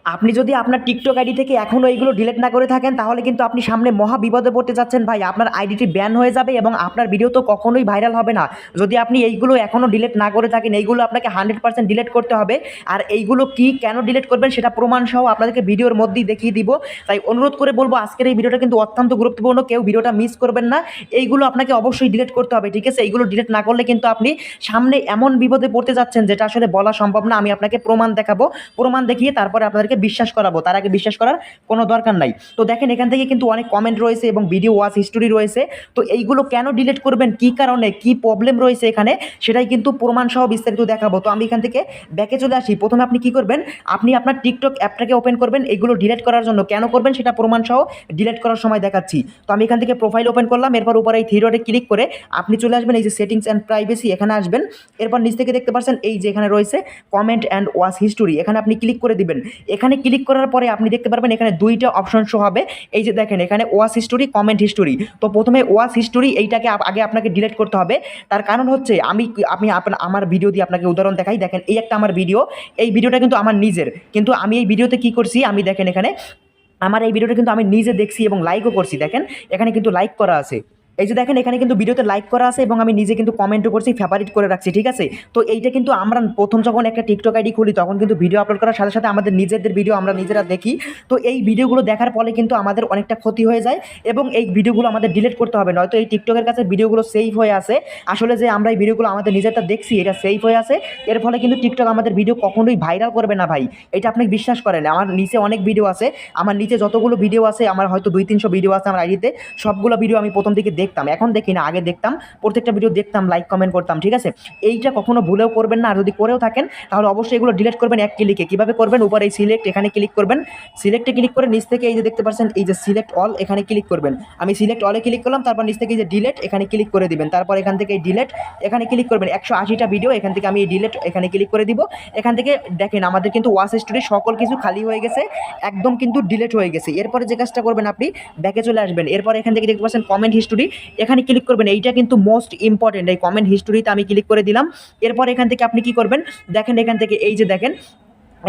আপনি যদি আপনার টিকটক আইডি থেকে এখনও এইগুলো ডিলিট না করে থাকেন তাহলে কিন্তু আপনি সামনে মহা বিপদে পড়তে যাচ্ছেন ভাই। আপনার আইডিটি ব্যান হয়ে যাবে এবং আপনার ভিডিও তো কখনোই ভাইরাল হবে না। যদি আপনি এইগুলো এখনও ডিলিট না করে থাকেন, এইগুলো আপনাকে 100% ডিলিট করতে হবে। আর এইগুলো কি কেন ডিলিট করবেন সেটা প্রমাণ সহ আপনাদেরকে ভিডিওর মধ্যেই দেখিয়ে দিব। তাই অনুরোধ করে বলবো, আজকের এই ভিডিওটা কিন্তু অত্যন্ত গুরুত্বপূর্ণ, কেউ ভিডিওটা মিস করবেন না। এইগুলো আপনাকে অবশ্যই ডিলিট করতে হবে, ঠিক আছে? এইগুলো ডিলিট না করলে কিন্তু আপনি সামনে এমন বিপদে পড়তে যাচ্ছেন যেটা আসলে বলা সম্ভব না। আমি আপনাকে প্রমাণ দেখাবো, প্রমাণ দেখিয়ে তারপরে আপনাদেরকে বিশ্বাস করাবো। তার আগে বিশ্বাস করার কোনো দরকার নাই। তো দেখেন এখান থেকে কিন্তু অনেক কমেন্ট রয়েছে এবং ভিডিও ওয়াচ হিস্টোরি রয়েছে। তো এইগুলো কেন ডিলিট করবেন, কি কারণে, কি প্রবলেম রয়েছে এখানে, সেটাই কিন্তু প্রমাণ সহ বিস্তারিত দেখাবো। তো আমি এখান থেকে ব্যাকে চলে আসি। প্রথমে আপনি কি করবেন, আপনি আপনার টিকটক অ্যাপটাকে ওপেন করবেন এইগুলো ডিলিট করার জন্য। কেন করবেন সেটা প্রমাণ সহ ডিলিট করার সময় দেখাচ্ছি। তো আমি এখান থেকে প্রোফাইল ওপেন করলাম, এরপর উপরে এই থ্রি ডটে ক্লিক করে আপনি চলে আসবেন এই যে সেটিংস অ্যান্ড প্রাইভেসি, এখানে আসবেন। এরপর নিচ থেকে দেখতে পাচ্ছেন এই যে এখানে রয়েছে কমেন্ট অ্যান্ড ওয়াচ হিস্টোরি, এখানে আপনি ক্লিক করে দিবেন। এখানে ক্লিক করার পরে আপনি দেখতে পারবেন এখানে দুইটা অপশন শো হবে। এই যে দেখেন এখানে ওয়াচ হিস্টোরি, কমেন্ট হিস্টোরি। তো প্রথমে ওয়াচ হিস্টোরি এইটাকে আগে আপনাকে ডিলিট করতে হবে। তার কারণ হচ্ছে আপনি আমার ভিডিও দিয়ে আপনাকে উদাহরণ দেখাই। দেখেন এই একটা আমার ভিডিও, এই ভিডিওটা কিন্তু আমার নিজের, কিন্তু আমি এই ভিডিওতে কি করছি, আমি দেখেন এখানে আমার এই ভিডিওটা কিন্তু আমি নিজে দেখছি এবং লাইকও করছি। দেখেন এখানে কিন্তু লাইক করা আছে। এই যে দেখেন এখানে কিন্তু ভিডিওতে লাইক করা আছে এবং আমি নিজে কিন্তু কমেন্টও করছি, ফেভারিট করে রাখছি, ঠিক আছে? তো এইটা কিন্তু আমরা প্রথম যখন একটা টিকটক আইডি খুলি তখন কিন্তু ভিডিও আপলোড করার সাথে সাথে আমাদের নিজেদের ভিডিও আমরা নিজেরা দেখি। তো এই ভিডিওগুলো দেখার ফলে কিন্তু আমাদের অনেকটা ক্ষতি হয়ে যায় এবং এই ভিডিওগুলো আমাদের ডিলিট করতে হবে। নয়তো এই টিকটকের কাছে ভিডিওগুলো সেভ হয়ে আছে। আসলে যে আমরা এই ভিডিওগুলো আমাদের নিজেরটা দেখছি এটা সেভ হয়ে আছে, এর ফলে কিন্তু টিকটক আমাদের ভিডিও কখনোই ভাইরাল করবে না ভাই। এটা আপনি বিশ্বাস করেন। আমার নিচে অনেক ভিডিও আছে, আমার নিচে যতগুলো ভিডিও আছে, আমার হয়তো 200-300 ভিডিও আছে আমার আইডিতে। সবগুলো ভিডিও আমি প্রথম দিকে দেখতাম, এখন দেখি না, আগে দেখতাম, প্রত্যেকটা ভিডিও দেখতাম, লাইক কমেন্ট করতাম, ঠিক আছে? এইটা কখনো ভুলেও করবেন না। আর যদি করেও থাকেন তাহলে অবশ্যই এগুলো ডিলিট করবেন এক ক্লিকে। কীভাবে করবেন, উপরে এই সিলেক্ট, এখানে ক্লিক করবেন। সিলেক্টে ক্লিক করে নিচ থেকে এই যে দেখতে পাচ্ছেন এই যে সিলেক্ট অল, এখানে ক্লিক করবেন। আমি সিলেক্ট অলে ক্লিক করলাম, তারপর নিচ থেকে এই যে ডিলেট, এখানে ক্লিক করে দিবেন। তারপর এখান থেকে এই ডিলেট, এখানে ক্লিক করবেন। 180টা ভিডিও, এখান থেকে আমি এই ডিলেট এখানে ক্লিক করে দিব। এখান থেকে দেখেন আমাদের কিন্তু ওয়াচ হিস্টোরি সকল কিছু খালি হয়ে গেছে, একদম কিন্তু ডিলিট হয়ে গেছে। এরপরে যে কাজটা করবেন, আপনি ব্যাকে চলে আসবেন। এরপর এখান থেকে দেখতে পাচ্ছেন কমেন্ট হিস্টোরি, এখানে ক্লিক করবেন। এইটা কিন্তু মোস্ট ইম্পর্টেন্ট, এই কমেন্ট হিস্টোরিতে আমি ক্লিক করে দিলাম। এরপর এখান থেকে আপনি কি করবেন, দেখেন এখান থেকে এই যে দেখেন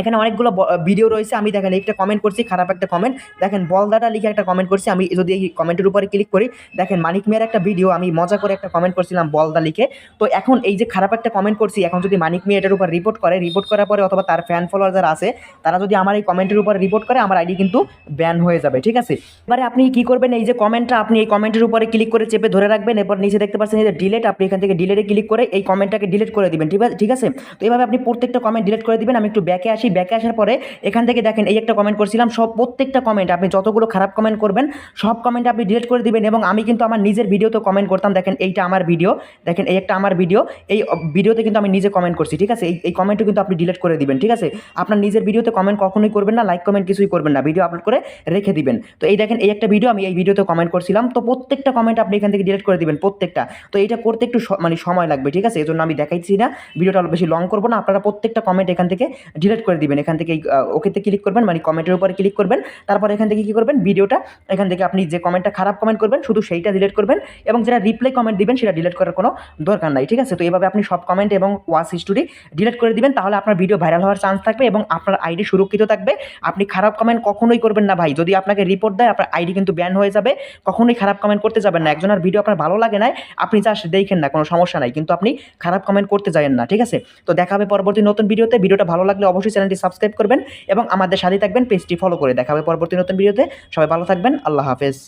এখানে অনেকগুলো ভিডিও রয়েছে। আমি দেখেন একটা কমেন্ট করছি, খারাপ একটা কমেন্ট, দেখেন বলদাটা লিখে একটা কমেন্ট করছি। আমি যদি এই কমেন্টের উপরে ক্লিক করি, দেখেন মানিক মিয়ার একটা ভিডিও, আমি মজা করে একটা কমেন্ট করছিলাম বলদা লিখে। তো এখন এই যে খারাপ একটা কমেন্ট করছি, এখন যদি মানিক মিয়া এটার উপর রিপোর্ট করে, রিপোর্ট করার পরে অথবা তার ফ্যান ফলোয়ার যারা আছে তারা যদি আমার এই কমেন্টের উপরে রিপোর্ট করে, আমার আইডি কিন্তু ব্যান হয়ে যাবে, ঠিক আছে? এবারে আপনি কি করবেন, এই যে কমেন্টটা আপনি এই কমেন্টের উপরে ক্লিক করে চেপে ধরে রাখবেন। এরপর নিচে দেখতে পাচ্ছেন এই যে ডিলেট, আপনি এখান থেকে ডিলেটে ক্লিক করে এই কমেন্টটাকে ডিলিট করে দিবেন, ঠিক আছে? তো এইভাবে আপনি প্রত্যেকটা কমেন্ট ডিলিট করে দিবেন। আমি একটু ব্যাকে আসি, ব্যাকে আসার পরে এখান থেকে দেখেন এই একটা কমেন্ট করছিলাম, সব প্রত্যেকটা কমেন্ট আপনি যতগুলো খারাপ কমেন্ট করবেন সব কমেন্ট আপনি ডিলিট করে দিবেন। এবং আমি কিন্তু আমার নিজের ভিডিওতে কমেন্ট করতাম, দেখেন এইটা আমার ভিডিও, দেখেন এই একটা আমার ভিডিও, এই ভিডিওতে কিন্তু আমি নিজে কমেন্ট করছি, ঠিক আছে? এই কমেন্টও কিন্তু আপনি ডিলিট করে দিবেন, ঠিক আছে? আপনার নিজের ভিডিওতে কমেন্ট কখনোই করবেন না, লাইক কমেন্ট কিছুই করবেন না, ভিডিও আপলোড করে রেখে দিবেন। তো এই দেখেন এই একটা ভিডিও, আমি এই ভিডিওতে কমেন্ট করছিলাম। তো প্রত্যেকটা কমেন্ট আপনি এখান থেকে ডিলিট করে দিবেন, প্রত্যেকটা। তো এইটা করতে একটু মানে সময় লাগবে, ঠিক আছে? এই জন্য আমি দেখাইছি না, ভিডিওটা বেশি লং করবো না। আপনারা প্রত্যেকটা কমেন্ট এখান থেকে ডিলিট করে দিবেন। এখান থেকে ওকেতে ক্লিক করবেন, মানে কমেন্টের উপরে ক্লিক করবেন। তারপর এখান থেকে কি করবেন, ভিডিওটা এখান থেকে আপনি যে কমেন্টটা খারাপ কমেন্ট করবেন শুধু সেইটা ডিলিট করবেন এবং যেটা রিপ্লাই কমেন্ট দিবেন সেটা ডিলিট করার কোনো দরকার নাই, ঠিক আছে? তো এইভাবে আপনি সব কমেন্ট এবং ওয়াচ হিস্টোরি ডিলিট করে দিবেন। তাহলে আপনার ভিডিও ভাইরাল হওয়ার চান্স থাকবে এবং আপনার আইডি সুরক্ষিত থাকবে। আপনি খারাপ কমেন্ট কখনোই করবেন না ভাই। যদি আপনাকে রিপোর্ট দেয় আপনার আইডি কিন্তু ব্যান হয়ে যাবে। কখনোই খারাপ কমেন্ট করতে যাবেন না। একজনের ভিডিও আপনার ভালো লাগে না, আপনি জাস্ট দেখেন না, কোনো সমস্যা নাই, কিন্তু আপনি খারাপ কমেন্ট করতে যাবেন না, ঠিক আছে? তো দেখা হবে পরবর্তী নতুন ভিডিওতে। ভিডিওটা ভালো লাগলে অবশ্যই চ্যানেলটি সাবস্ক্রাইব করবেন এবং আমাদের সাথে থাকবেন, পেজটি ফলো করে। দেখা হবে পরবর্তী নতুন ভিডিওতে। সবাই ভালো থাকবেন, আল্লাহ হাফেজ।